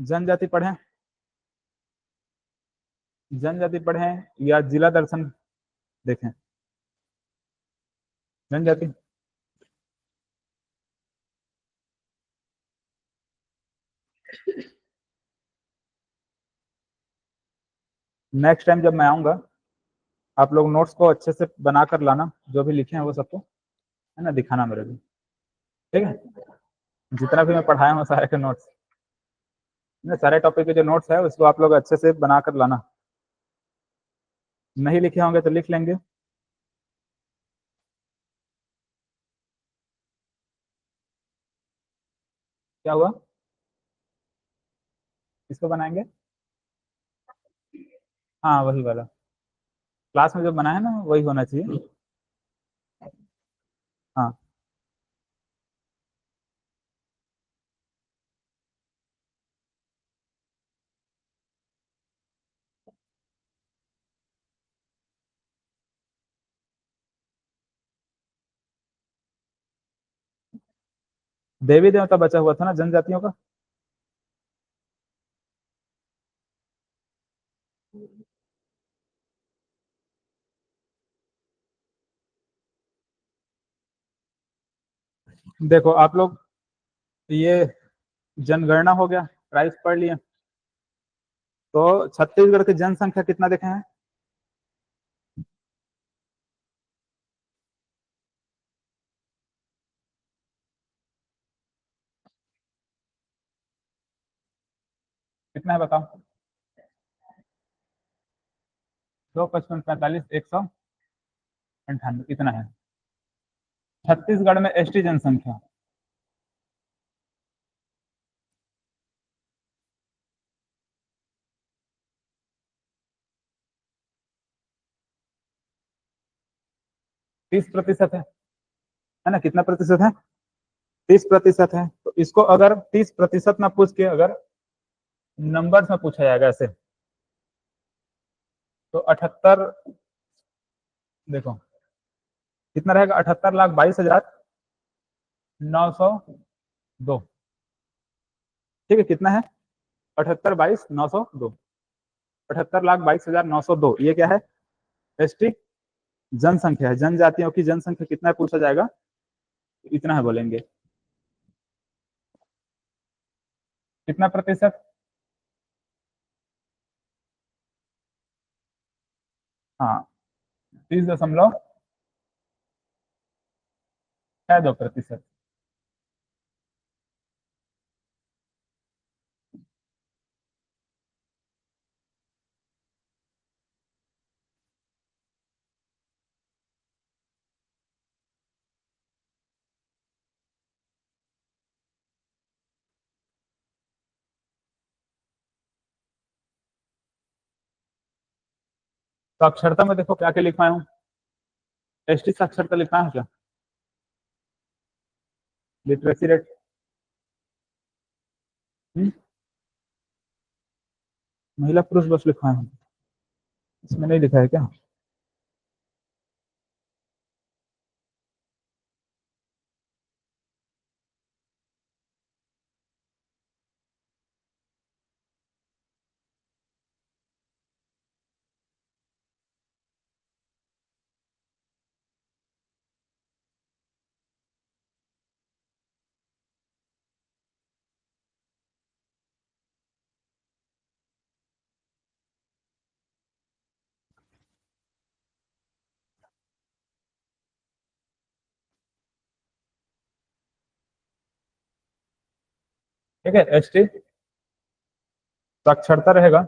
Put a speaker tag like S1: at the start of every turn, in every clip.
S1: जनजाति पढ़ें, जनजाति पढ़ें या जिला दर्शन देखें? जनजाति। नेक्स्ट टाइम जब मैं आऊंगा आप लोग नोट्स को अच्छे से बना कर लाना, जो भी लिखे हैं वो सबको है ना दिखाना मेरे को, ठीक है? जितना भी मैं पढ़ाया हूँ सारे के नोट्स, सारे टॉपिक के जो नोट्स है उसको आप लोग अच्छे से बना कर लाना। नहीं लिखे होंगे तो लिख लेंगे। क्या हुआ? किसको बनाएंगे? हाँ वही वाला, क्लास में जो बनाया ना वही होना चाहिए। हाँ देवी देवता बचा हुआ था ना जनजातियों का। देखो आप लोग, ये जनगणना हो गया, प्राइस पढ़ लिए, तो छत्तीसगढ़ की जनसंख्या कितना देखे हैं? कितना है बताओ? 2, 55, 45, 198 कितना है? छत्तीसगढ़ में एसटी जनसंख्या 30% है ना? कितना प्रतिशत है? 30% है। तो इसको अगर 30% ना पूछ के अगर नंबर में पूछा जाएगा ऐसे, तो 78, देखो कितना रहेगा? 78,22,902। ठीक है, कितना है? 78,22,902। 78,22,902 ये क्या है? एसटी जनसंख्या है। जनजातियों की जनसंख्या कितना है पूछा जाएगा, इतना है बोलेंगे। कितना प्रतिशत? हाँ, 30.62%। साक्षरता में देखो क्या क्या लिखवाया हूँ। एसटी साक्षरता लिखा है क्या? Literacy rate. महिला पुरुष बस लिखवाया हूँ, इसमें नहीं लिखा है क्या? ठीक है, एसटी साक्षरता रहेगा,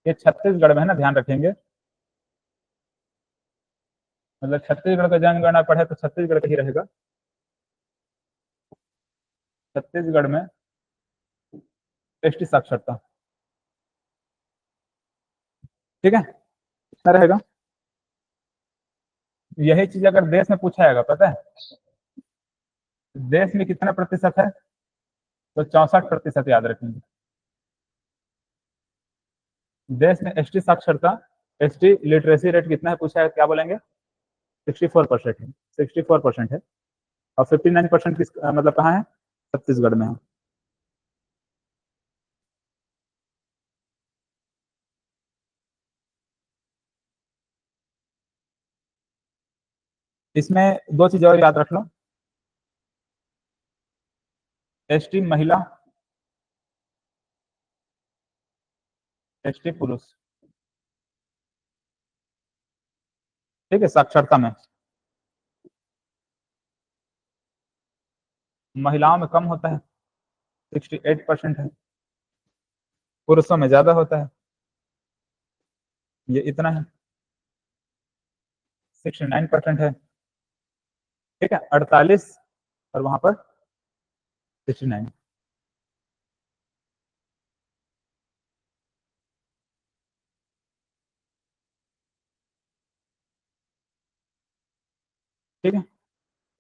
S1: ये छत्तीसगढ़ में है ना, ध्यान रखेंगे। मतलब छत्तीसगढ़ का जनगणना पढ़े तो छत्तीसगढ़ का ही रहेगा। छत्तीसगढ़ में एसटी साक्षरता, ठीक है, कितना रहेगा? यही चीज अगर देश में पूछा जाएगा, पता है देश में कितना प्रतिशत है? तो 64% याद रखेंगे। देश में एसटी साक्षरता, एसटी लिटरेसी रेट कितना है पूछा है, क्या बोलेंगे? 64% है। 64% है। और 59% किस मतलब कहाँ है? छत्तीसगढ़ में है। इसमें दो चीजें और याद रख लो, एसटी महिला, एसटी पुरुष, ठीक है। साक्षरता में महिलाओं में कम होता है, 68% है, पुरुषों में ज्यादा होता है, ये इतना है, 69% है, ठीक है। 48 और वहां पर 69। ठीक है,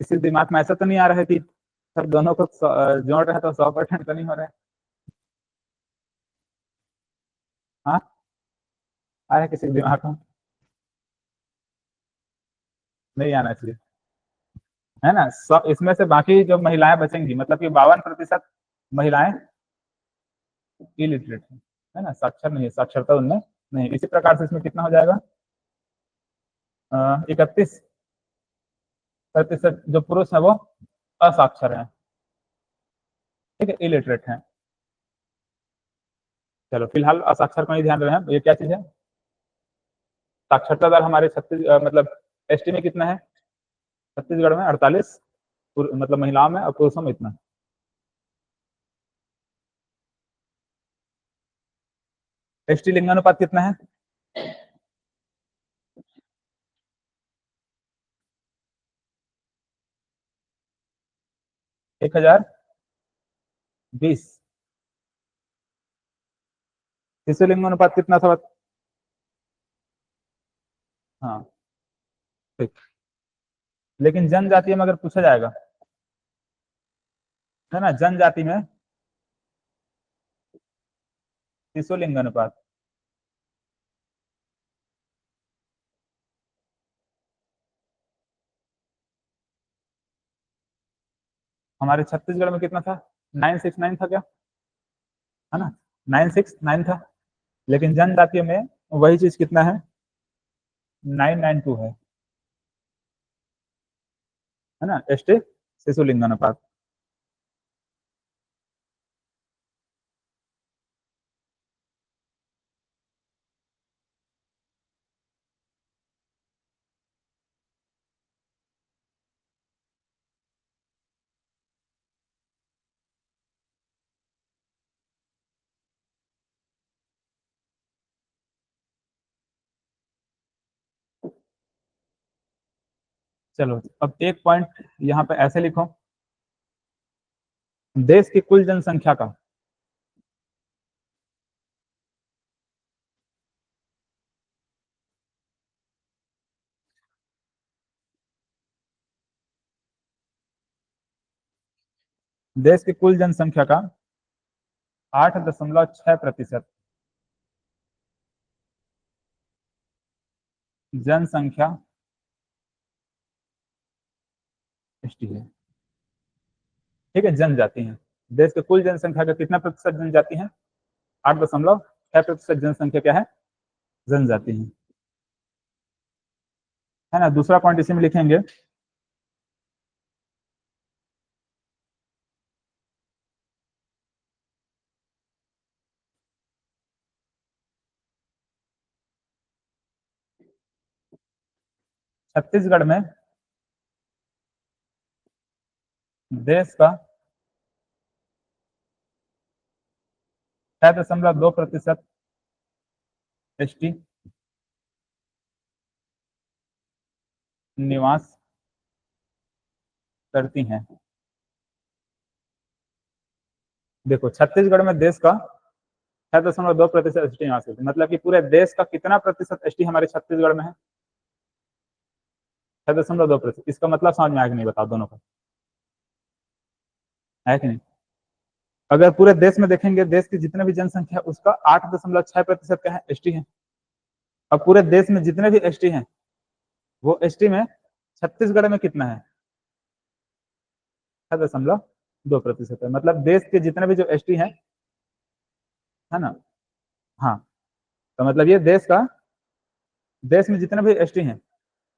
S1: किसी दिमाग में ऐसा तो नहीं आ रहा है कि सब दोनों को जोड़ रहे हैं तो 100% तो नहीं हो रहा है? हाँ, आ रहा है किसी के दिमाग में? नहीं आना चाहिए, है ना। इसमें से बाकी जो महिलाएं बचेंगी, मतलब कि 52% महिलाएं इलिटरेट है ना, साक्षर नहीं है, साक्षरता उनमें नहीं। इसी प्रकार से इसमें कितना हो जाएगा, 31% जो पुरुष है वो असाक्षर है, ठीक है, इलिटरेट है। चलो फिलहाल असाक्षर को नहीं ध्यान रहे हैं, ये क्या चीज है। साक्षरता दर हमारे मतलब एसटी में कितना है, छत्तीसगढ़ में 48, मतलब महिलाओं में और पुरुषों में इतना। एसटी लिंगानुपात कितना है, 1020। शिशु लिंगानुपात कितना था हाँ, ठीक। लेकिन जनजातीय में अगर पूछा जाएगा, है ना, जनजाति में शिशु लिंगानुपात, हमारे छत्तीसगढ़ में कितना था, 969 था क्या, है ना, 969 था। लेकिन जनजातीय में वही चीज कितना है, 992 है ना, एसटी शिशु लिंगानुपात। चलो अब एक पॉइंट यहाँ पे ऐसे लिखो, देश की कुल जनसंख्या का देश की कुल जनसंख्या का 8.6% जनसंख्या एसटी है, ठीक है, जनजाति है। देश के कुल जनसंख्या का कितना प्रतिशत जनजाति है, 8.6% जनसंख्या क्या है, जनजाति है ना। दूसरा पॉइंट इसी में लिखेंगे, छत्तीसगढ़ में देश का 6.2% एसटी निवास करती हैं। देखो छत्तीसगढ़ में देश का 6.2% एसटी निवास करती है, मतलब कि पूरे देश का कितना प्रतिशत एसटी हमारे छत्तीसगढ़ में है, 6.2%। इसका मतलब समझ में आएगा नहीं, बताओ दोनों का, है कि नहीं। अगर पूरे देश में देखेंगे, देश की जितने भी जनसंख्या उसका 8.6% क्या है, एसटी है। अब पूरे देश में जितने भी एसटी हैं, वो एसटी में छत्तीसगढ़ में कितना है, 6.2% है। मतलब देश के जितने भी जो एसटी हैं, है ना, हाँ, तो मतलब ये देश में जितने भी एसटी हैं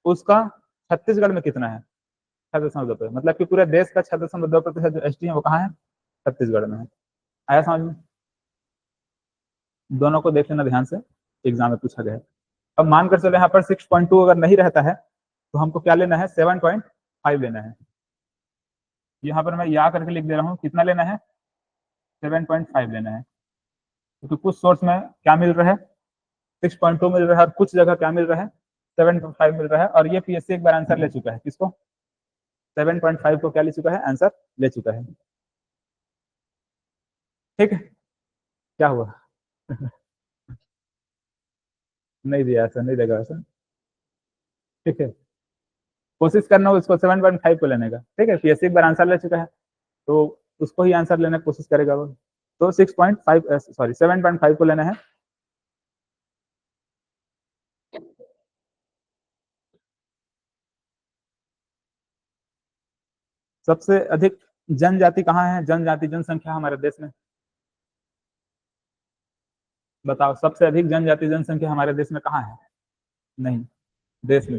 S1: उसका छत्तीसगढ़ में कितना है? 6.2, मतलब कि पूरे देश का 6.2% जो एसटी है वो कहाँ है? छत्तीसगढ़ में है। आया समझ में? दोनों को देख लेना ध्यान से, एग्जाम में पूछा गया है। अब मानकर चलो यहाँ पर 6.2 अगर नहीं रहता है तो हमको क्या लेना है? 7.5 लेना है। यहाँ पर मैं या करके लिख दे रहा हूँ, कितना लेना है? 7.5 लेना है। क्योंकि कुछ सोर्स में क्या मिल रहा है? 6.2 मिल रहा है, और कुछ जगह क्या मिल रहा है? 7.5 मिल रहा है। और ये पीएससी एक बार आंसर ले चुका है, किसको? 7.5 को क्या ले चुका है? आंसर ले चुका है। ठीक है, क्या हुआ? नहीं दिया ऐसा, नहीं देगा ऐसा। ठीक है, कोशिश करना उसको 7.5 को लेने का। ठीक है, पीएससी एक बार आंसर ले चुका है तो उसको ही आंसर लेने की कोशिश करेगा वो। तो 6.5 सॉरी 7.5 को लेना है। सबसे अधिक जनजाति कहाँ है? जनजाति जनसंख्या हमारे देश में बताओ, सबसे अधिक जनजाति जनसंख्या हमारे देश में कहाँ है? नहीं, देश में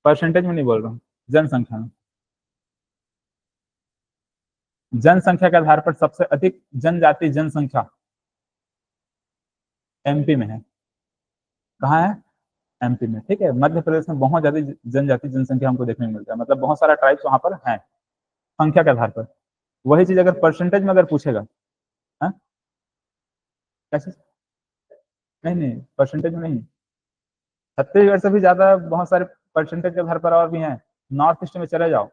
S1: परसेंटेज में नहीं बोल रहा हूँ, जनसंख्या में। जनसंख्या के आधार पर सबसे अधिक जनजाति जनसंख्या एमपी में है। कहाँ है? एमपी में। ठीक है, मध्य प्रदेश में बहुत ज्यादा जनजाति जनसंख्या हमको देखने को मिलता है, मतलब बहुत सारा ट्राइब्स वहां पर है संख्या के आधार पर। वही चीज अगर परसेंटेज में अगर पूछेगा, है कैसे? नहीं नहीं, परसेंटेज में नहीं। छत्तीसगढ़ से भी ज्यादा बहुत सारे परसेंटेज के आधार पर और भी हैं। नॉर्थ ईस्ट में चले जाओ,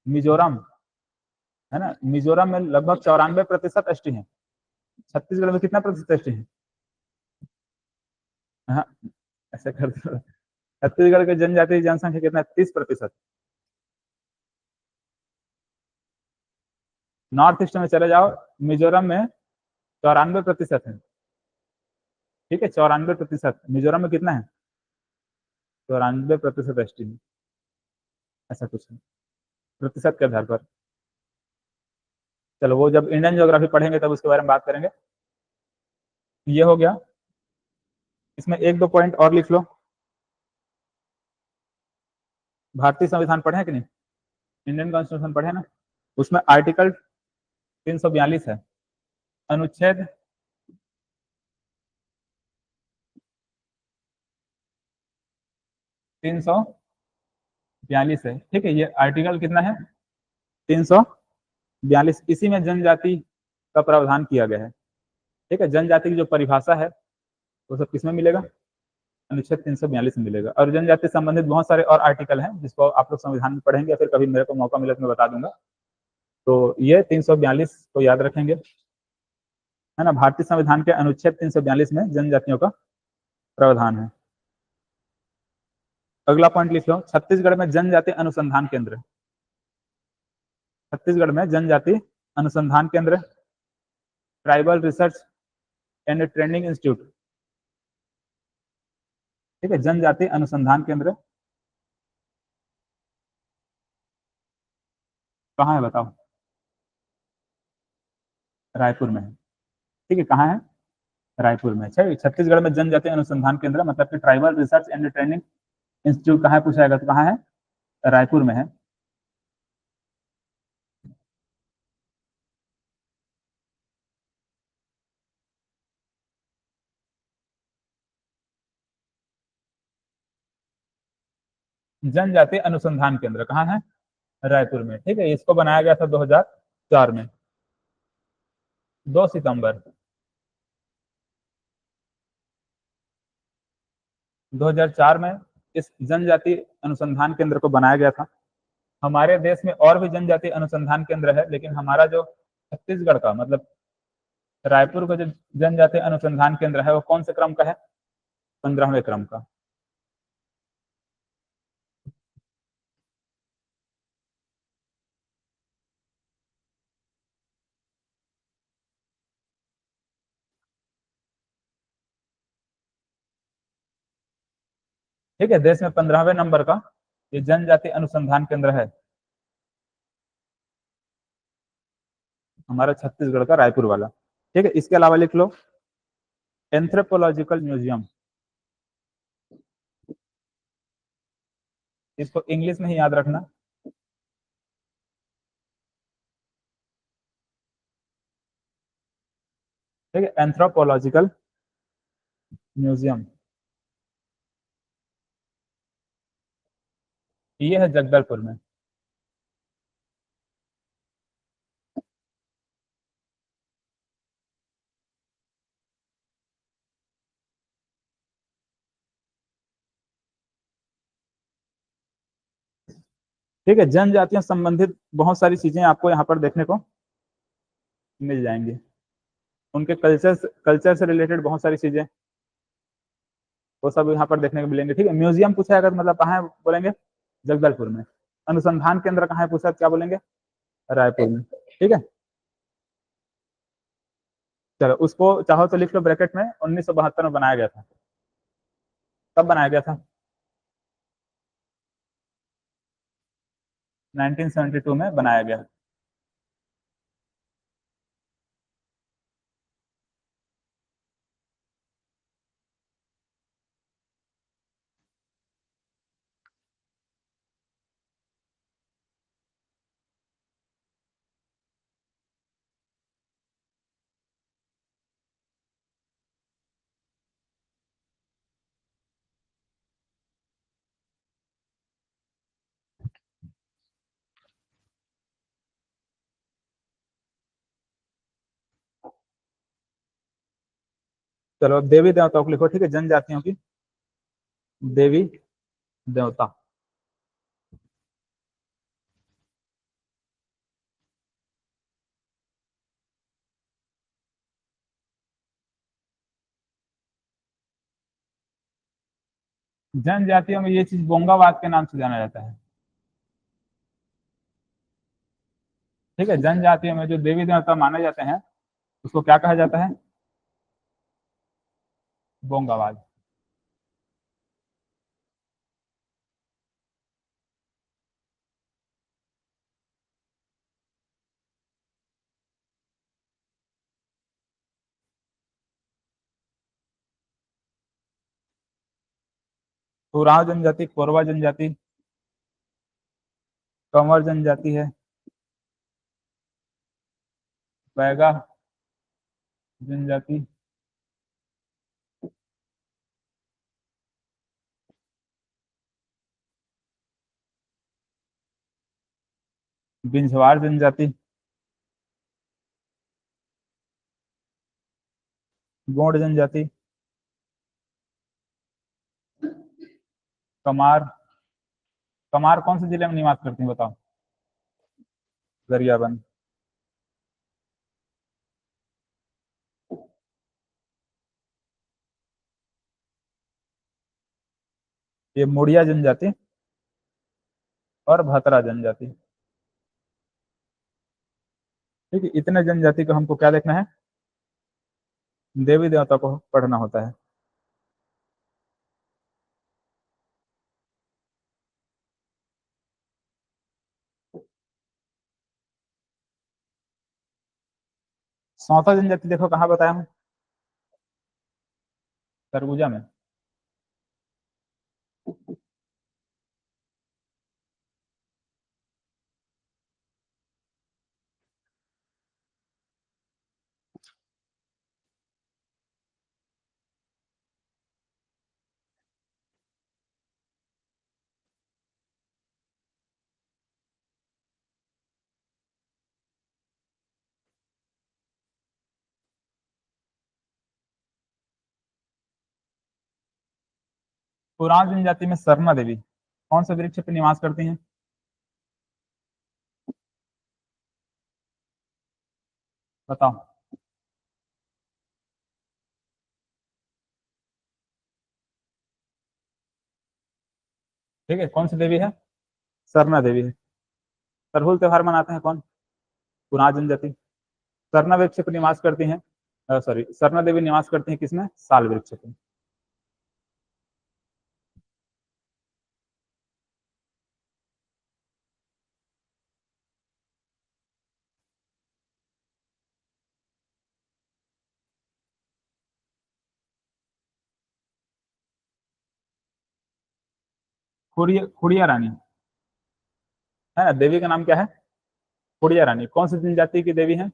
S1: मिजोरम, है ना, मिजोरम में लगभग 94% एसटी है। छत्तीसगढ़ में कितना प्रतिशत एसटी है? हाँ, ऐसे कर दो। छत्तीसगढ़ के जनजाति जनसंख्या कितना है? 30%। नॉर्थ ईस्ट में चले जाओ, मिजोरम में 94% है। ठीक है, 94%। मिजोरम में कितना है? 94% एसटी है। ऐसा कुछ है प्रतिशत के आधार पर। चलो वो जब इंडियन ज्योग्राफी पढ़ेंगे तब उसके बारे में बात करेंगे। ये हो गया। इसमें एक दो पॉइंट और लिख लो। भारतीय संविधान पढ़े कि नहीं? इंडियन कॉन्स्टिट्यूशन पढ़े ना? उसमें आर्टिकल 342 है, अनुच्छेद 342 है। ठीक है, ये आर्टिकल कितना है? 342। इसी में जनजाति का प्रावधान किया गया है। ठीक है, जनजाति की जो परिभाषा है वो सब किसमें मिलेगा? अनुच्छेद 342 में मिलेगा। और जनजाति संबंधित बहुत सारे और आर्टिकल हैं जिसको आप लोग संविधान में पढ़ेंगे, या फिर कभी मेरे को मौका मिले तो मैं बता दूंगा। तो ये 342 को याद रखेंगे, है ना। भारतीय संविधान के अनुच्छेद 342 में जनजातियों का प्रावधान है। अगला पॉइंट लिख लो, छत्तीसगढ़ में जनजाति अनुसंधान केंद्र। छत्तीसगढ़ में जनजाति अनुसंधान केंद्र, tribal research and training institute. ठीक है, जनजाति अनुसंधान केंद्र कहाँ है बताओ? रायपुर में है। ठीक है, कहाँ है? रायपुर में। अच्छा, छत्तीसगढ़ में जनजाति अनुसंधान केंद्र मतलब कि tribal research and training institute कहाँ है पूछा जाएगा तो कहाँ है? रायपुर में है। जनजाति अनुसंधान केंद्र कहाँ है? रायपुर में। ठीक है, इसको बनाया गया था 2004 में, 2 सितंबर 2004 में इस जनजाति अनुसंधान केंद्र को बनाया गया था। हमारे देश में और भी जनजाति अनुसंधान केंद्र है, लेकिन हमारा जो छत्तीसगढ़ का मतलब रायपुर का जो जनजाति अनुसंधान केंद्र है वो कौन से क्रम का है? 15वें क्रम का। ठीक है, देश में 15वें नंबर का ये जनजाति अनुसंधान केंद्र है हमारा छत्तीसगढ़ का रायपुर वाला। ठीक है, इसके अलावा लिख लो एंथ्रोपोलॉजिकल म्यूजियम, इसको इंग्लिश में ही याद रखना। ठीक है, एंथ्रोपोलॉजिकल म्यूजियम, ये है जगदलपुर में। ठीक है, जनजातियों से संबंधित बहुत सारी चीजें आपको यहाँ पर देखने को मिल जाएंगी। उनके कल्चर से रिलेटेड बहुत सारी चीजें, वो सब यहाँ पर देखने को मिलेंगे। ठीक है, म्यूजियम पूछा है अगर, मतलब कहाँ है, बोलेंगे जगदलपुर में। अनुसंधान केंद्र कहाँ है पूछा, क्या बोलेंगे, रायपुर में। ठीक है, चलो उसको चाहो तो लिख लो ब्रैकेट में, 1972 में बनाया गया था। कब बनाया गया था? 1972 में बनाया गया। चलो देवी देवताओं को लिखो। ठीक है, जनजातियों की देवी देवता। जनजातियों में ये चीज बोंगावाग के नाम से जाना जाता है। ठीक है, जनजातियों में जो देवी देवता माने जाते हैं उसको क्या कहा जाता है? बोंगावाग। उरांव जनजाति, कोरवा जनजाति, कंवर जनजाति है, बैगा जनजाति, बिंझवार जनजाति, गोंड जनजाति, कमार। कमार कौन से जिले में निवास करती हैं बताओ? गरियाबंद। ये मुड़िया जनजाति और भतरा जनजाति। ठीक है, इतने जनजाति को हमको क्या देखना है? देवी देवता को पढ़ना होता है। सौता जनजाति देखो कहाँ बताया हूँ, सरगुजा में। पुराण जनजाति में सरना देवी कौन से वृक्ष पर निवास करती हैं? बताओ। ठीक है, कौन सी देवी है? सरना देवी है। सरहुल त्योहार मनाते हैं कौन? पुराण जनजाति। सरना वृक्ष पर निवास करती हैं, सॉरी, सरना देवी निवास करती हैं किसमें? साल वृक्ष पे। खुड़िया रानी है ना, देवी का नाम क्या है? खुड़िया रानी। कौन सी जनजाति की देवी है?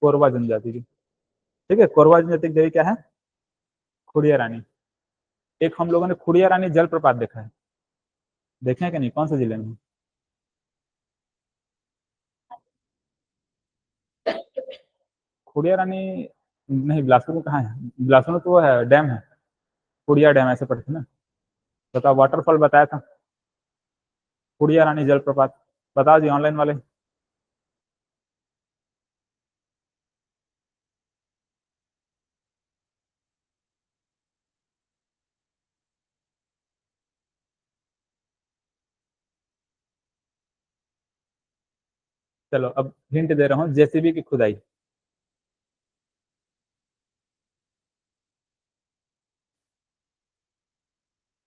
S1: कोरवा जनजाति की। ठीक है, कोरवा जनजाति की देवी क्या है? खुड़िया रानी। एक हम लोगों ने खुड़िया रानी जलप्रपात देखा है, देखे हैं कि नहीं? कौन से जिले में? खुड़िया रानी नहीं, बिलासपुर में कहाँ है? बिलासपुर में तो वो है, डैम है, खुड़िया डैम ऐसे पढ़ते ना। बताओ, वाटरफॉल बताया था, खुड़िया रानी जलप्रपात। बता दिए ऑनलाइन वाले। चलो अब हिंट दे रहा हूँ, जेसीबी की खुदाई।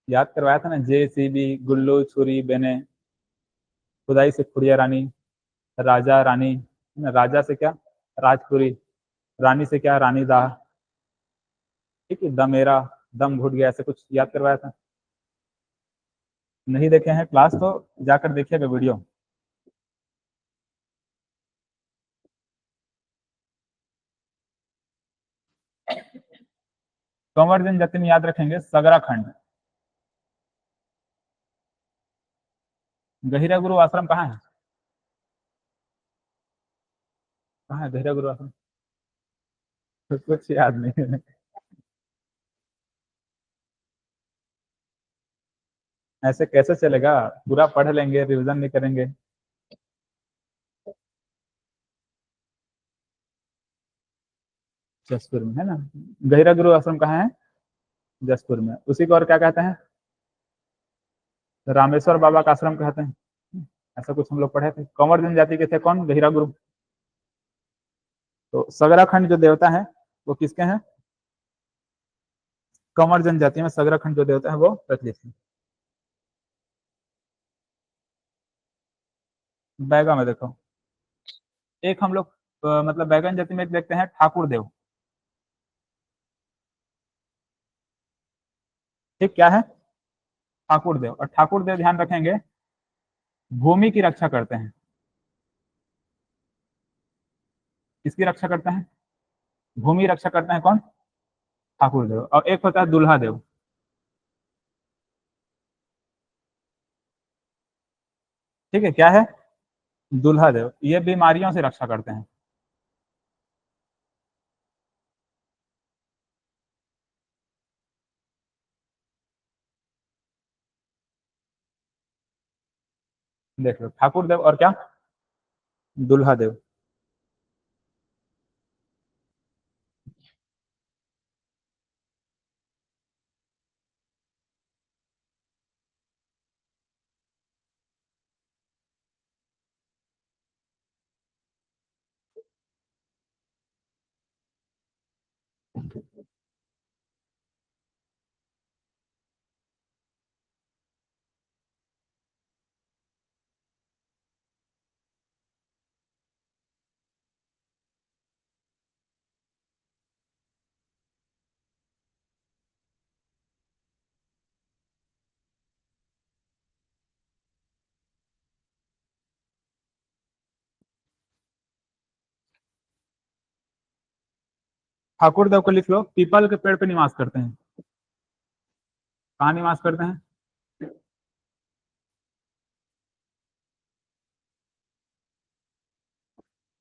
S1: याद करवाया था ना, जेसीबी, गुल्लू, छुरी, बेने, खुदाई से खुड़िया रानी, राजा रानी है ना, राजा से क्या? राजपुरी, रानी से क्या? रानी दाह। ठीक है, दमेरा, दम घुट गया, ऐसे कुछ याद करवाया था। नहीं देखे हैं क्लास तो जाकर देखिएगा वीडियो। कंवर जनजाति में याद रखेंगे सगरा खंड। गहिरा गुरु आश्रम कहाँ है? कहाँ है गहिरा गुरु आश्रम? कुछ याद नहीं है। ऐसे कैसे चलेगा? पूरा पढ़ लेंगे, रिवीजन नहीं करेंगे। जसपुर में है ना। गहिरा गुरु आश्रम कहाँ है? जसपुर में। उसी को और क्या कहते हैं? रामेश्वर बाबा का आश्रम कहते हैं। ऐसा कुछ हम लोग पढ़े थे। कंवर जनजाति के थे कौन? गहिरा गुरु। तो सगरा खंड जो देवता है वो किसके हैं? कंवर जनजाति में सगरा खंड जो देवता है वो प्रचलित है। बैगा में देखो, एक हम लोग मतलब बैगन जाति में एक देखते हैं ठाकुर देव। ठीक, क्या है? ठाकुर देव। और ठाकुर देव ध्यान रखेंगे भूमि की रक्षा करते हैं। किसकी रक्षा करते हैं? भूमि रक्षा करते हैं कौन? ठाकुर देव। और एक होता है दुल्हा देव। ठीक है, क्या है? दुल्हा देव। ये बीमारियों से रक्षा करते हैं। देख लो, ठाकुर देव और क्या? दुल्हा देव। ठाकुर देव को लिख लो, पीपल के पेड़ पे निवास करते हैं। कहाँ निवास करते हैं?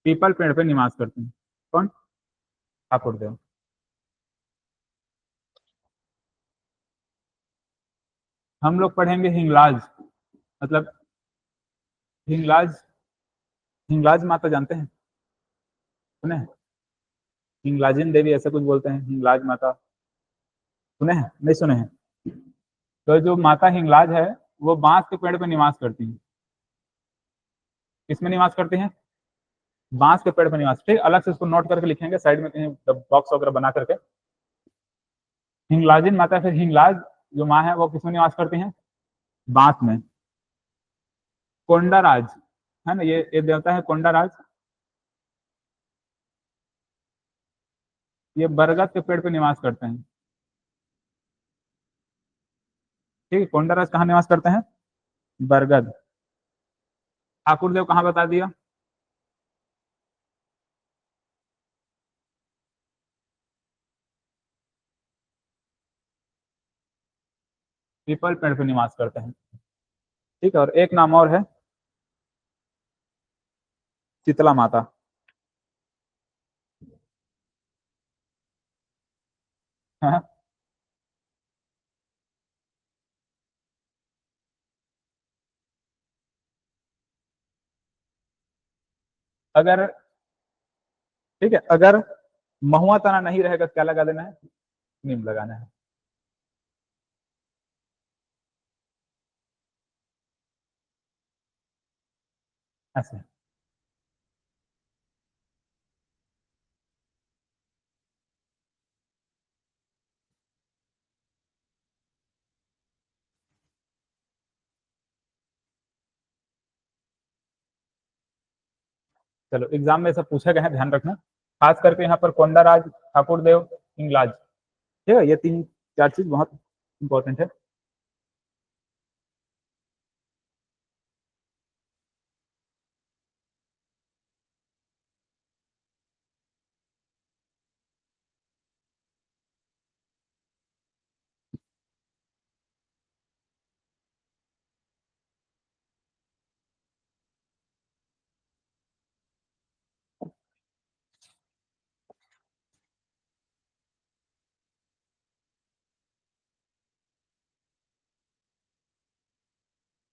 S1: पीपल पेड़ पे निवास करते हैं। कौन? ठाकुर देव। हम लोग पढ़ेंगे हिंगलाज, मतलब हिंगलाज। हिंगलाज माता जानते हैं? सुने हैं? हिंगलाजिन देवी ऐसा कुछ बोलते हैं, हिंगलाज माता। सुने हैं? नहीं सुने हैं? तो जो माता हिंगलाज है वो बांस के पेड़ पे निवास करती है। किसमें निवास करती हैं? बांस के पेड़ पे निवास। ठीक, अलग से उसको नोट करके लिखेंगे साइड में कहीं बॉक्स वगैरह बना करके। हिंगलाजिन माता, फिर हिंगलाज जो माँ है वो किसमें निवास करती हैं? बांस में। कोंडाराज है ना, ये देवता है कोंडाराज। ये बरगद के पेड़ पे निवास करते हैं। ठीक है, कोंडाराज कहाँ निवास करते हैं? बरगद। ठाकुर देव कहाँ बता दिया? पीपल पेड़ पे निवास करते हैं। ठीक है, और एक नाम और है, शीतला माता। हाँ? अगर, ठीक है, अगर महुआ तना नहीं रहेगा तो क्या लगा देना है? नीम लगाना है। ऐसे। चलो, एग्जाम में सब पूछे गए हैं, ध्यान रखना। खास करके यहाँ पर कोंडाराज, ठाकुर देव, हिंगलाज। ठीक है, ये तीन चार चीज बहुत इंपॉर्टेंट है।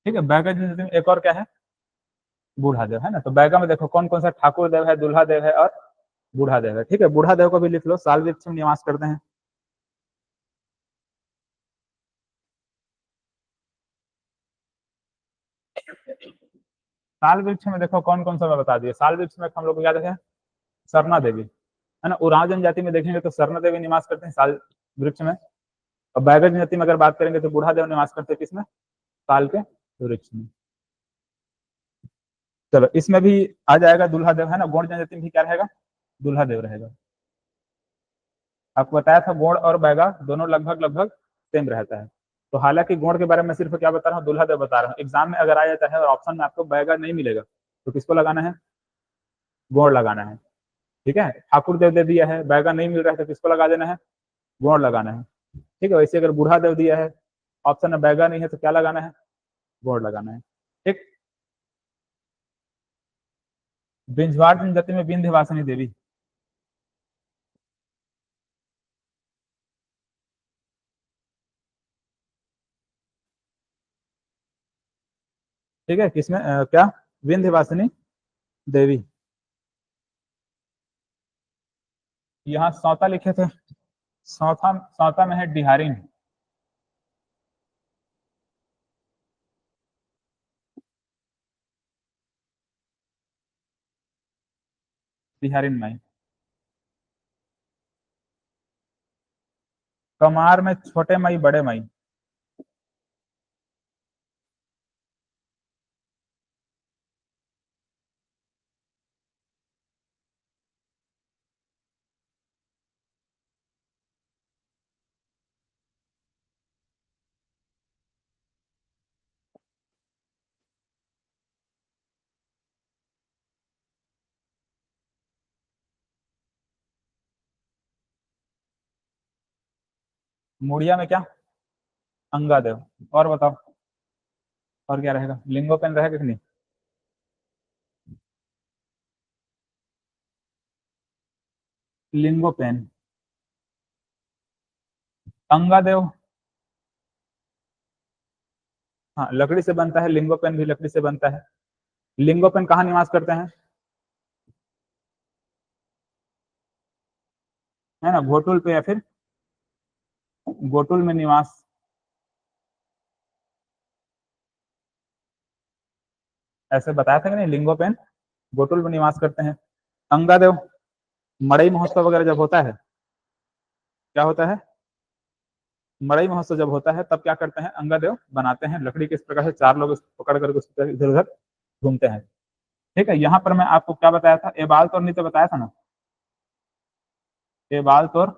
S1: ठीक है, बैगा जी में एक और क्या है? बूढ़ा देव, है ना। तो बैगा में देखो कौन कौन सा ठाकुर देव है, दुल्हा देव है और बूढ़ा देव है। ठीक है, बूढ़ा देव को भी लिख लो, साल वृक्ष में निवास करते हैं। साल वृक्ष में देखो कौन कौन सा, मैं बता दिया। साल वृक्ष में हम लोग को याद है, सरना देवी, है ना। उरांव जनजाति में देखेंगे तो सरना देवी निवास करते हैं साल वृक्ष में। और बैगा जनजाति में अगर बात करेंगे तो बूढ़ा देव निवास करते हैं किसमें? साल के वृक्ष में। चलो, इसमें भी आ जाएगा दुल्हा देव, है ना। गौड़ जनजाति में भी क्या रहेगा? दुल्हा देव रहेगा। आपको बताया था गोंड और बैगा दोनों लगभग लगभग सेम रहता है। तो हालांकि गोंड के बारे में सिर्फ क्या बता रहा हूँ, दुल्हा देव बता रहा हूँ। एग्जाम में अगर आ जाता है और ऑप्शन में आपको बैगा नहीं मिलेगा तो किसको लगाना है? गोंड लगाना है। ठीक है, ठाकुर देव दे दिया है, बैगा नहीं मिल रहा है तो किसको लगा देना है? गोंड लगाना है। ठीक है, वैसे अगर बूढ़ा देव दिया है, ऑप्शन में बैगा नहीं है तो क्या लगाना है? गोंड लगाना है। ठीक। बिंजवाड़ जनजाति में विंध्यवासिनी देवी। ठीक है, किसमें क्या? विंध्यवासिनी देवी। यहाँ सौता लिखे थे, सौता सौता में है डिहारिन। डिहारिन माई। कमार में छोटे मई बड़े मई। मुड़िया में क्या? अंगादेव। और बताओ, और क्या रहेगा? लिंगोपेन रहेगा कि नहीं? लिंगोपेन। अंगादेव। हाँ, लकड़ी से बनता है, लिंगोपेन भी लकड़ी से बनता है। लिंगोपेन कहाँ निवास करते हैं? है ना, घोटुल पे या फिर गोटुल में निवास। ऐसे बताया था कि नहीं, लिंगोपेन गोटुल में निवास करते हैं। अंगादेव, मड़ई महोत्सव वगैरह जब होता है, क्या होता है? मड़ई महोत्सव जब होता है तब क्या करते हैं? अंगादेव बनाते हैं लकड़ी के, इस प्रकार से चार लोग इसको पकड़ करके इधर उधर घूमते हैं। ठीक है, यहाँ पर मैं आपको क्या बताया था, एबाल तौर नृत्य बताया था ना। एबाल तौर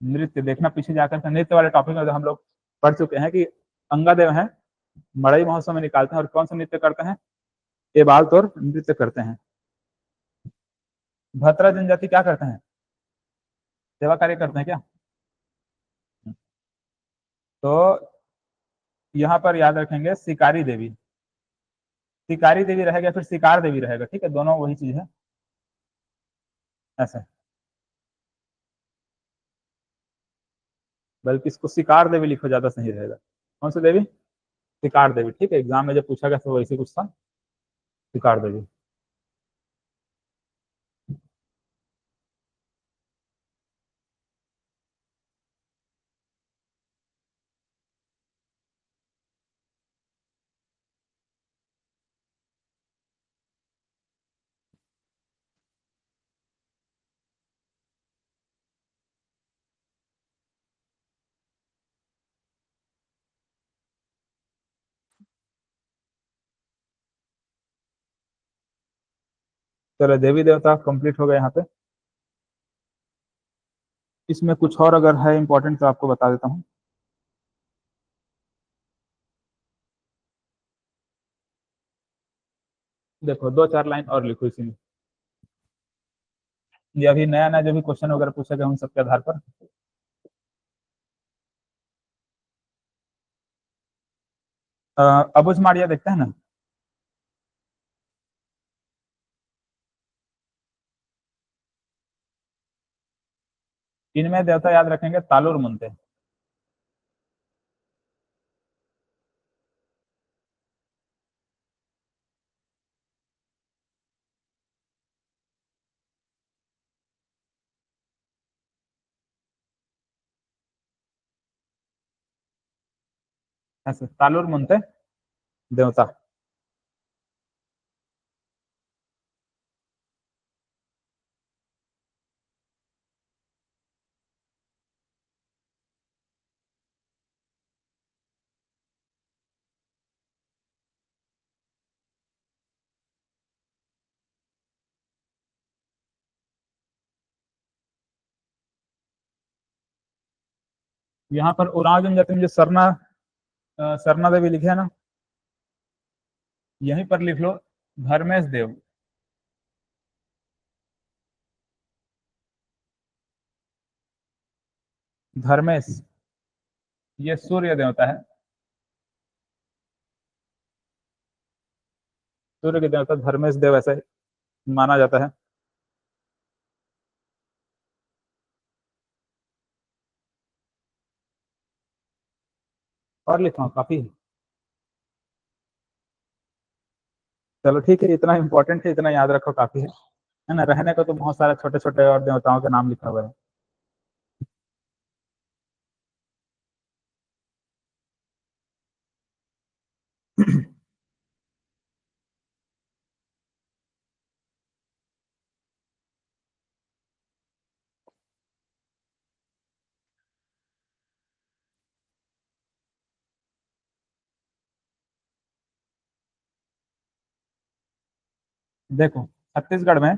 S1: नृत्य देखना, पीछे जाकर के नृत्य वाले टॉपिक में हम लोग पढ़ चुके हैं कि अंगादेव हैं, मड़ई महोत्सव में निकालते हैं और कौन सा नृत्य करते हैं, ये बाल तोड़ नृत्य करते हैं। भतरा जनजाति क्या करते हैं, सेवा कार्य करते हैं क्या। तो यहाँ पर याद रखेंगे शिकारी देवी, शिकारी देवी रहेगा फिर शिकार देवी रहेगा, ठीक है, दोनों वही चीज है ऐसा। बल्कि इसको शिकार देवी लिखो, ज्यादा सही रहेगा। कौन सी देवी, शिकार देवी, ठीक है, एग्जाम में जब पूछा गया तो वैसे कुछ था, शिकार देवी। चलो देवी देवता कंप्लीट हो गए यहाँ पे। इसमें कुछ और अगर है इंपॉर्टेंट तो आपको बता देता हूँ। देखो दो चार लाइन और लिखो इसी में, ये अभी नया नया जो भी क्वेश्चन वगैरह पूछे गए उन सबके आधार पर। अबुझ माड़िया देखते हैं ना, इनमें देवता याद रखेंगे तालुर मुंते। ऐसे तालुर मुंते देवता। यहाँ पर उरांव जनजाति में जो सरना, सरना देवी लिखे है ना, यहीं पर लिख लो धर्मेश देव। धर्मेश, ये सूर्य देवता है, सूर्य के देवता धर्मेश देव ऐसे माना जाता है। और लिखा हूँ काफी है। चलो ठीक है, इतना इंपॉर्टेंट है, इतना याद रखो काफी है ना। रहने को तो बहुत सारे छोटे छोटे और देवताओं के नाम लिखा हुआ है। देखो छत्तीसगढ़ में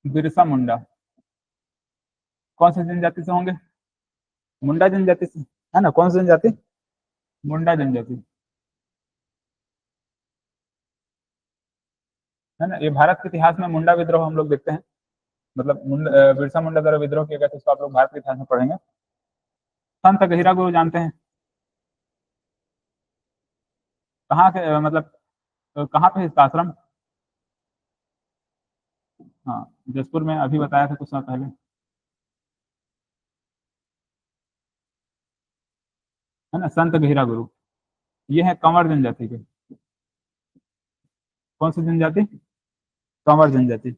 S1: बिरसा मुंडा कौन सी जनजाति से होंगे, मुंडा जनजाति से, है ना, कौन सी जनजाति, मुंडा जनजाति, है ना। ये भारत के इतिहास में मुंडा विद्रोह हम लोग देखते हैं, मतलब बिरसा मुंडा द्वारा विद्रोह किया गया था, इसको आप लोग भारत के इतिहास में पढ़ेंगे। संत गहिरा गुरु जानते हैं, कहाँ के मतलब कहाँ पे है इसका आश्रम। हाँ, जसपुर में, अभी बताया था कुछ साल पहले, है ना, संत गहिरा गुरु। ये है कंवर जनजाति के, कौन सी जनजाति, कंवर जनजाति।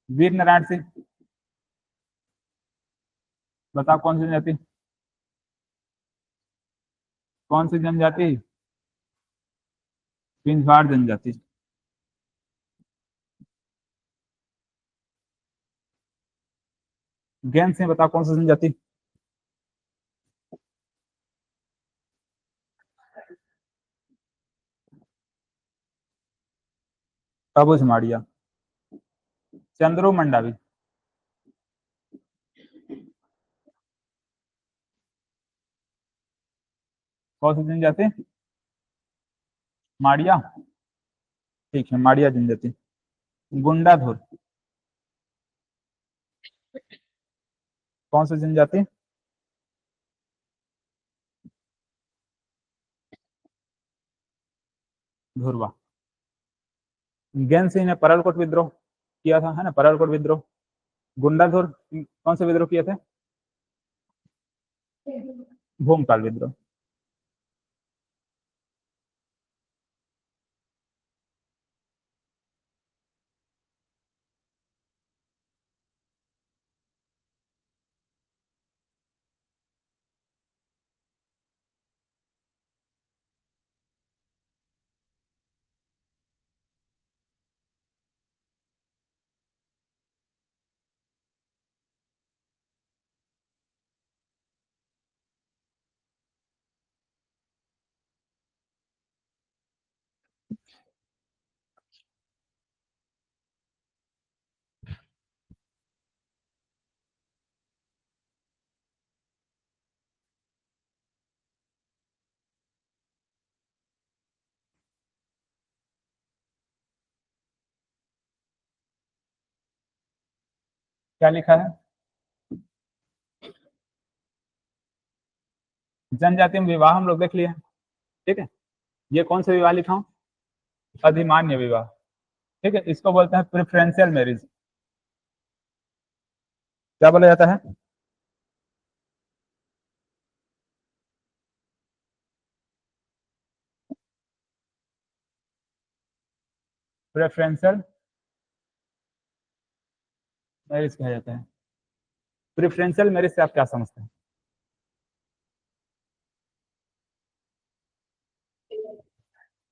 S1: वीर नारायण सिंह, बताओ कौन सी जनजाति, कौन सी जनजाति, पिंजवाड़ जनजाति। गैन सिंह, बताओ कौन सी जनजाति, अबुझ माड़िया। चंद्रो मंडावी, कौन सी जनजाति? माड़िया। ठीक है, माड़िया जनजाति। गुंडाधुर, कौन सी जनजाति? धुरवा। गैन सिंह ने परलकोट विद्रोह किया था, है ना, परलकोट विद्रोह। गुंडाधुर कौन से विद्रोह किए थे? भूमकाल विद्रोह। क्या लिखा है? जनजाति में विवाह हम लोग देख लिए, ठीक है। ये कौन सा विवाह लिखा हूं? अधिमान्य विवाह, ठीक है। इसको बोलते हैं प्रेफरेंशियल मैरिज। क्या बोला जाता है? प्रेफरेंशियल मैरिज कहा जाता है। प्रेफरेंशियल मैरिज से आप क्या समझते हैं?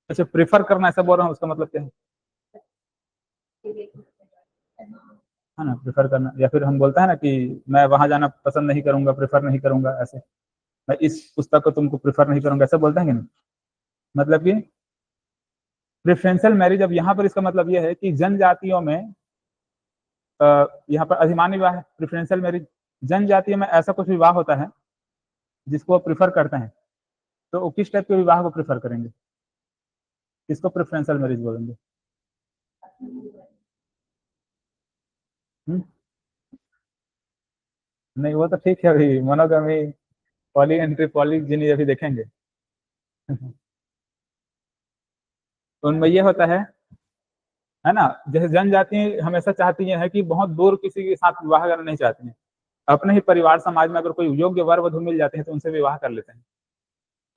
S1: अच्छा, प्रेफर करना ऐसा बोल रहा हूँ, उसका मतलब क्या है ना, प्रेफर करना। या फिर हम बोलते हैं ना कि मैं वहां जाना पसंद नहीं करूंगा, प्रेफर नहीं करूंगा, ऐसे। मैं इस पुस्तक को तुमको प्रेफर नहीं करूंगा, ऐसा बोलते हैं कि नहीं? मतलब कि प्रेफरेंशियल मैरिज, अब यहाँ पर इसका मतलब यह है कि जनजातियों में यहाँ पर अधिमान्य विवाह है, प्रेफरेंशियल मैरिज। जनजातियों में ऐसा कुछ विवाह होता है जिसको वो प्रेफर करते हैं, तो वो किस टाइप के विवाह को प्रेफर करेंगे? किसको प्रेफरेंशियल मैरिज बोलेंगे? नहीं, वो तो ठीक है, अभी मोनोगमी, पॉली एंट्री, पॉलीजिनी अभी देखेंगे। तो उनमें ये होता है ना, जैसे जनजाति हमेशा चाहती है कि बहुत दूर किसी के साथ विवाह करना नहीं चाहती हैं। अपने ही परिवार समाज में अगर कोई योग्य वर वधु मिल जाते हैं तो उनसे विवाह कर लेते हैं,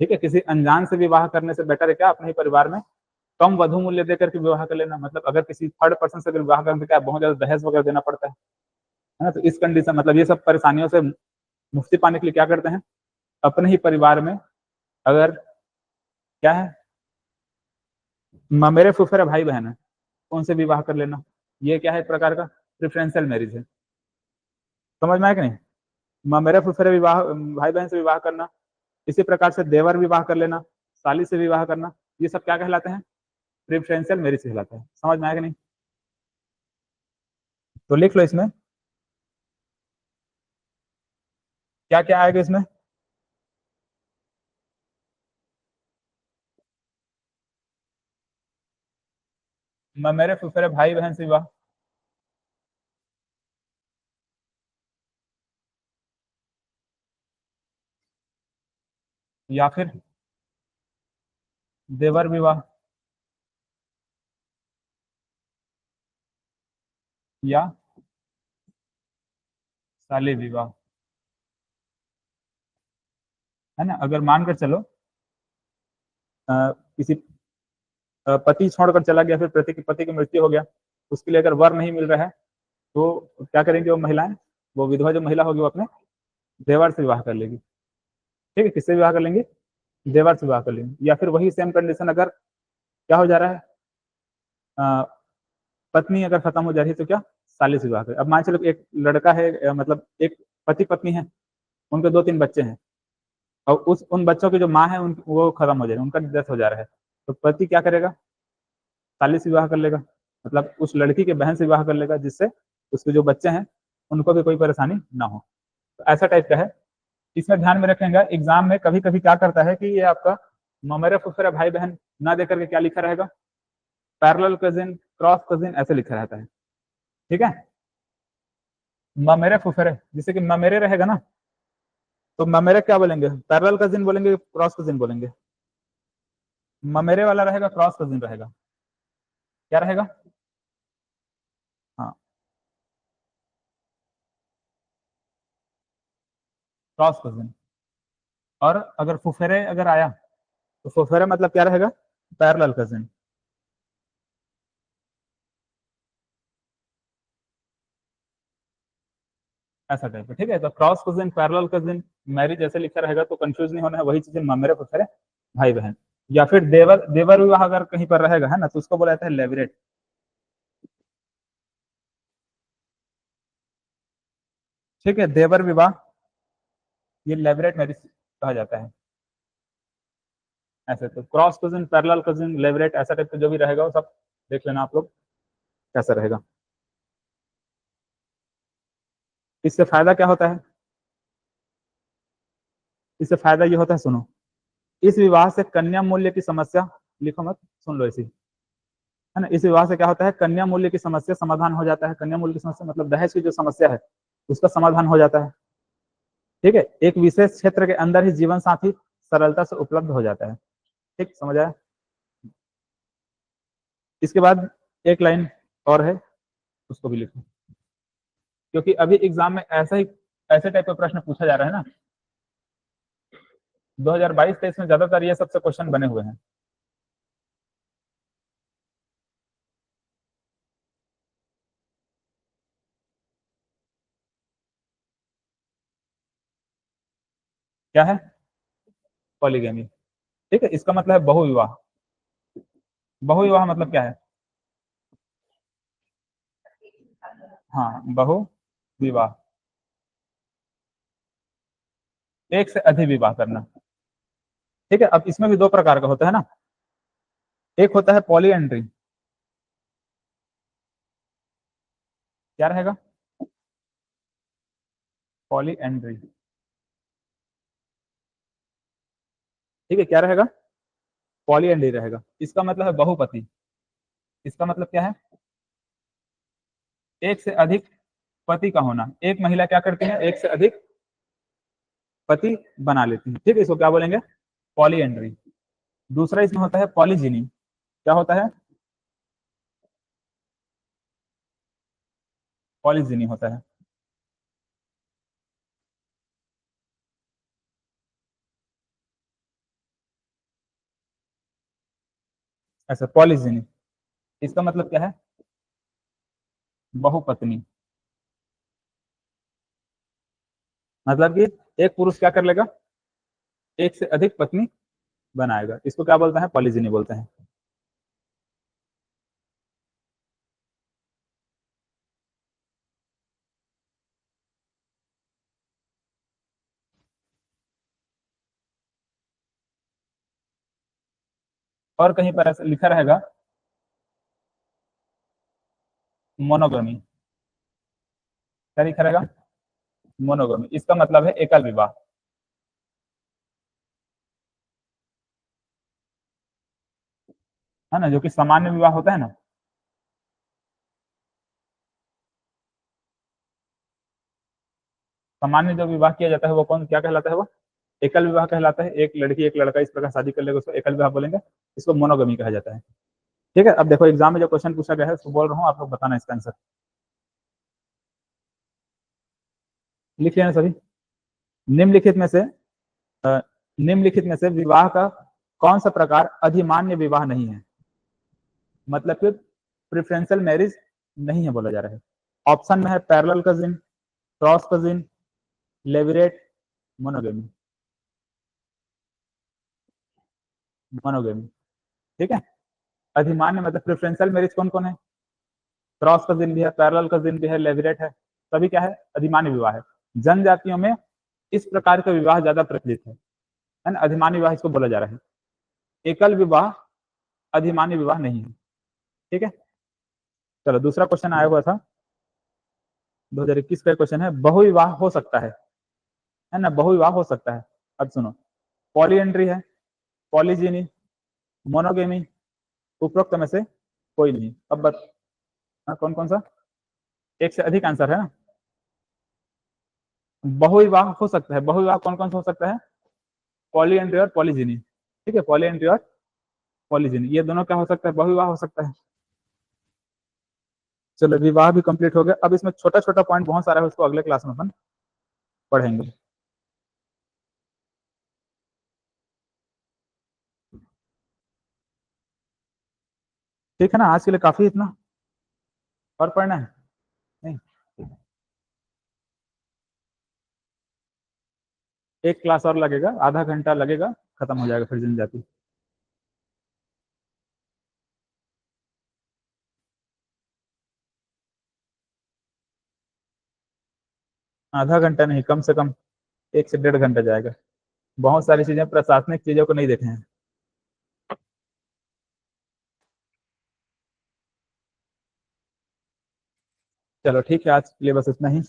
S1: ठीक है। किसी अनजान से विवाह करने से बेटर है क्या, अपने ही परिवार में कम वधु मूल्य देकर के विवाह कर लेना। मतलब अगर किसी थर्ड पर्सन से अगर विवाह करने क्या बहुत ज्यादा दहेज वगैरह देना पड़ता है ना। तो इस कंडीशन, मतलब ये सब परेशानियों से मुक्ति पाने के लिए क्या करते हैं, अपने ही परिवार में अगर क्या है, मेरे फुफेरे भाई बहन है, उनसे विवाह कर लेना। ये क्या है, एक प्रकार का प्रेफरेंशियल मैरिज है। समझ में आया कि नहीं? मेरे फुफेरे विवाह, भाई बहन से विवाह करना। इसी प्रकार से देवर विवाह कर लेना, साली से विवाह करना, ये सब क्या कहलाते हैं? प्रेफरेंशियल मैरिज कहलाता है। समझ में आया कि नहीं? तो लिख लो इसमें क्या क्या आएगा इसमें। मेरे फुफेरे भाई बहन से विवाह, या फिर देवर विवाह, या साली विवाह, है ना। अगर मानकर चलो किसी पति छोड़कर चला गया, फिर पति की मृत्यु हो गया, उसके लिए अगर वर नहीं मिल रहा है, तो क्या करेंगे वो महिलाएं? वो विधवा जो महिला होगी वो अपने देवर से विवाह कर लेगी, ठीक है। किससे विवाह कर लेंगे? देवर से विवाह कर लेंगे। या फिर वही सेम कंडीशन, अगर क्या हो जा रहा है, अ, पत्नी अगर खत्म हो जा रही है तो क्या, साली से विवाह कर। अब मान चलो एक लड़का है, मतलब एक पति पत्नी है, उनके दो तीन बच्चे हैं, और उस उन बच्चों की जो माँ है वो खत्म हो जाए, उनका डेथ हो जा रहा है, तो पति क्या करेगा? साली से विवाह कर लेगा, मतलब उस लड़की के बहन से विवाह कर लेगा, जिससे उसके जो बच्चे हैं उनको भी कोई परेशानी ना हो। तो ऐसा टाइप का है इसमें ध्यान में रखेंगे, एग्जाम में कभी कभी क्या करता है कि ये आपका ममेरे फुफेरे भाई बहन ना देकर के क्या लिखा रहेगा, पैरेलल कजिन, क्रॉस कजिन ऐसे लिखा रहता है। ठीक है, ममेरे फुफेरे, जैसे कि ममेरे रहेगा ना, तो ममेरे क्या बोलेंगे, पैरेलल कजिन बोलेंगे, क्रॉस कजिन बोलेंगे। ममेरे वाला रहेगा, क्रॉस कजिन रहेगा, क्या रहेगा? हाँ, क्रॉस कजिन। और अगर फुफेरे अगर आया तो फुफेरे मतलब क्या रहेगा, पैरेलल कजिन। ऐसा टाइप है। ठीक है, तो cross cousin, parallel cousin, marriage ऐसे लिखा रहेगा तो कंफ्यूज नहीं होना है, वही चीजें ममेरे फुफेरे भाई बहन। या फिर देवर, देवर विवाह अगर कहीं पर रहेगा है ना, तो उसको बोला जाता है लेवरेट। ठीक है, देवर विवाह ये लेवरेट मैरिज कहा जाता है। ऐसे तो क्रॉस कजिन, पैरेलल कजिन, लेवरेट ऐसा टाइप का जो भी रहेगा वो सब देख लेना आप लोग कैसा रहेगा। इससे फायदा क्या होता है, इससे फायदा ये होता है, सुनो, इस विवाह से कन्या मूल्य की समस्या, लिखो मत, सुन लो इसी, है ना, इस विवाह से क्या होता है, कन्या मूल्य की समस्या समाधान हो जाता है। कन्या मूल्य की समस्या मतलब दहेज की जो समस्या है उसका समाधान हो जाता है। ठीक है, एक विशेष क्षेत्र के अंदर ही जीवन साथी सरलता से उपलब्ध हो जाता है। ठीक, समझ आया? इसके बाद एक लाइन और है, उसको भी लिखो, क्योंकि अभी एग्जाम में ऐसा ही, ऐसे टाइप का प्रश्न पूछा जा रहा है ना, 2022-23 में ज्यादातर ये सबसे क्वेश्चन बने हुए हैं। क्या है, पॉलीगैमी। ठीक है, इसका मतलब है बहुविवाह। बहुविवाह मतलब क्या है, हाँ, बहु विवाह, एक से अधिक विवाह करना। ठीक है, अब इसमें भी दो प्रकार का होता है ना, एक होता है पॉलीएंड्री, क्या रहेगा, पॉलीएंड्री। ठीक है, क्या रहेगा, पॉलीएंड्री रहेगा। इसका मतलब है बहुपति। इसका मतलब क्या है, एक से अधिक पति का होना। एक महिला क्या करती है, एक से अधिक पति बना लेती है। ठीक है, इसको क्या बोलेंगे, पॉलीएंड्री। दूसरा इसमें होता है पॉलीजिनी। क्या होता है, पॉलीजिनी होता है। ऐसा पॉलीजिनी, इसका मतलब क्या है, बहुपत्नी। मतलब कि एक पुरुष क्या कर लेगा, एक से अधिक पत्नी बनाएगा, इसको क्या बोलते हैं, पॉलीजिनी बोलते हैं। और कहीं पर ऐसा लिखा रहेगा मोनोगमी। क्या लिखा रहेगा, मोनोगमी, इसका मतलब है एकल विवाह। है ना, जो कि सामान्य विवाह होता है ना, सामान्य जो विवाह किया जाता है वो कौन, क्या कहलाता है, वो एकल विवाह कहलाता है। एक लड़की एक लड़का इस प्रकार शादी कर लेगा, उसको एकल विवाह बोलेंगे, इसको मोनोगमी कहा जाता है। ठीक है, अब देखो एग्जाम में जो क्वेश्चन पूछा गया है उसको बोल रहा हूँ, आप लोग बताना इसका आंसर। लिख लेना सभी। निम्नलिखित में से निम्नलिखित में से विवाह का कौन सा प्रकार अधिमान्य विवाह नहीं है, मतलब कि प्रेफरेंशियल मैरिज नहीं है बोला जा रहा है। ऑप्शन में है parallel cousin, cross cousin, levirate, monogamy. Monogamy. ठीक है, अधिमान्य मतलब प्रेफरेंशियल मैरिज कौन कौन है, क्रॉस कजिन भी है, पैरेलल कजिन भी है, लेविरेट है, सभी क्या है, अधिमान्य विवाह है। जनजातियों में इस प्रकार का विवाह ज्यादा प्रचलित है ना, अधिमान्य विवाह इसको बोला जा रहा है। एकल विवाह अधिमान्य विवाह नहीं है। ठीक है, चलो दूसरा क्वेश्चन आया हुआ था, 2021 का क्वेश्चन है, बहुविवाह हो सकता है। है ना, बहुविवाह हो सकता है। अब सुनो, पॉलीएंड्री है, पॉलीजिनी, मोनोगेमी, उपरोक्त में से कोई नहीं। अब कौन कौन सा? एक से अधिक आंसर है ना। बहुविवाह हो सकता है, बहुविवाह कौन कौन सा हो सकता है? पॉलीएंड्री और पॉलीजिनी। ठीक है, पॉलीएंड्री और पॉलीजिनी, ये दोनों क्या हो सकता है? बहुविवाह हो सकता है। चलो, विवाह भी कंप्लीट हो गया। अब इसमें छोटा छोटा पॉइंट बहुत सारा है, उसको अगले क्लास में अपन पढ़ेंगे। ठीक है ना, आज के लिए काफी इतना, और पढ़ना है? नहीं, एक क्लास और लगेगा, आधा घंटा लगेगा, खत्म हो जाएगा फिर जनजाति। आधा घंटा नहीं, कम से कम 1 से 1.5 घंटा जाएगा। बहुत सारी चीजें, प्रशासनिक चीजों को नहीं देखे हैं। चलो ठीक है, आज के लिए बस इतना ही।